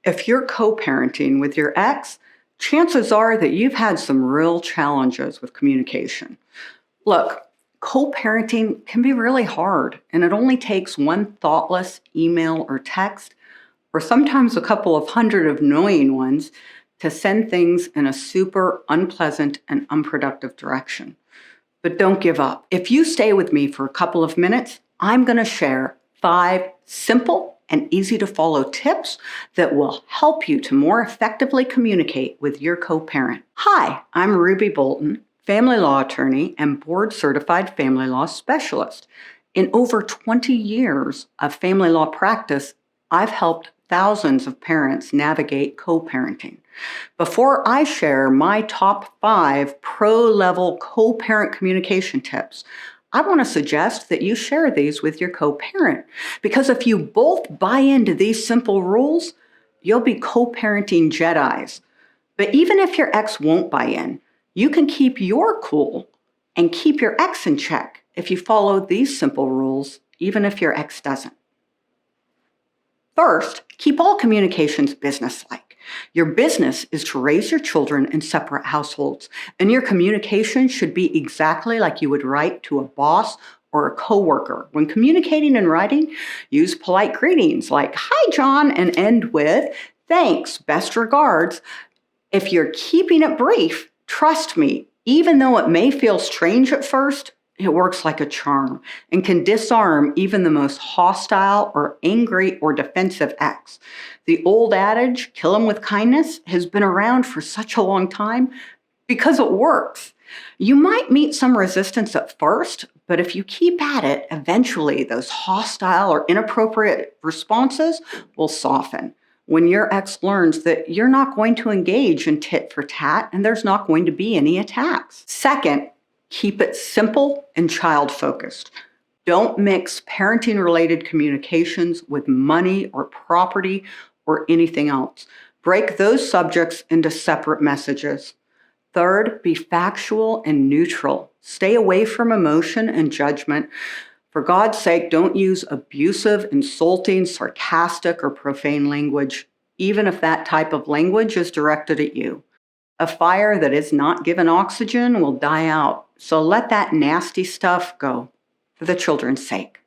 If you're co-parenting with your ex, chances are that you've had some real challenges with communication. Look, co-parenting can be really hard, and it only takes one thoughtless email or text, or sometimes a couple of hundred of annoying ones, to send things in a super unpleasant and unproductive direction. But don't give up. If you stay with me for a couple of minutes, I'm going to share 5 simple and easy to follow tips that will help you to more effectively communicate with your co-parent. Hi, I'm Ruby Bolton, family law attorney and board certified family law specialist. In over 20 years of family law practice, I've helped thousands of parents navigate co-parenting. Before I share my top 5 pro-level co-parent communication tips, I want to suggest that you share these with your co-parent, because if you both buy into these simple rules, you'll be co-parenting Jedis. But even if your ex won't buy in, you can keep your cool and keep your ex in check if you follow these simple rules, even if your ex doesn't. First, keep all communications businesslike. Your business is to raise your children in separate households, and your communication should be exactly like you would write to a boss or a coworker. When communicating and writing, use polite greetings like, "Hi, John," and end with, "Thanks, best regards." If you're keeping it brief, trust me, even though it may feel strange at first, it works like a charm and can disarm even the most hostile or angry or defensive ex. The old adage, "kill 'em with kindness," has been around for such a long time because it works. You might meet some resistance at first, but if you keep at it, eventually those hostile or inappropriate responses will soften when your ex learns that you're not going to engage in tit for tat and there's not going to be any attacks. Second, keep it simple and child-focused. Don't mix parenting-related communications with money or property or anything else. Break those subjects into separate messages. Third, be factual and neutral. Stay away from emotion and judgment. For God's sake, don't use abusive, insulting, sarcastic, or profane language, even if that type of language is directed at you. A fire that is not given oxygen will die out, so let that nasty stuff go, for the children's sake.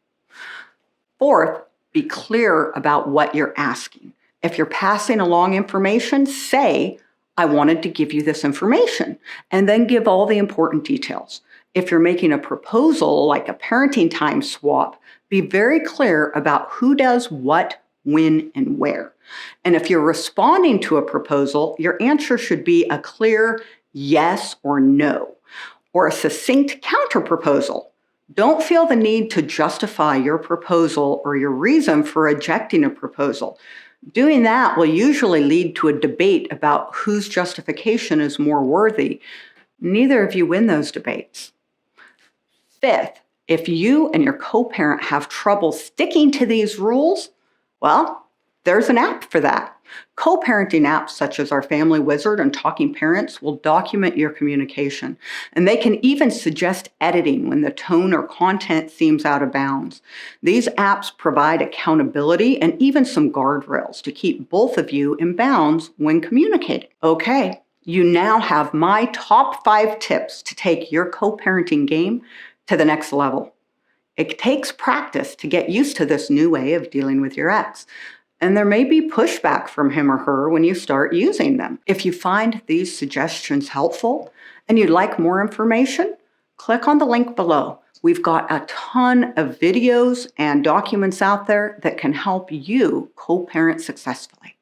Fourth, be clear about what you're asking. If you're passing along information, say, "I wanted to give you this information," and then give all the important details. If you're making a proposal like a parenting time swap, be very clear about who does what, when, and where. And if you're responding to a proposal, your answer should be a clear yes or no, or a succinct counterproposal. Don't feel the need to justify your proposal or your reason for rejecting a proposal. Doing that will usually lead to a debate about whose justification is more worthy. Neither of you win those debates. Fifth, if you and your co-parent have trouble sticking to these rules, well, there's an app for that. Co-parenting apps such as our Family Wizard and Talking Parents will document your communication, and they can even suggest editing when the tone or content seems out of bounds. These apps provide accountability and even some guardrails to keep both of you in bounds when communicating. Okay, you now have my top 5 tips to take your co-parenting game to the next level. It takes practice to get used to this new way of dealing with your ex, and there may be pushback from him or her when you start using them. If you find these suggestions helpful and you'd like more information, click on the link below. We've got a ton of videos and documents out there that can help you co-parent successfully.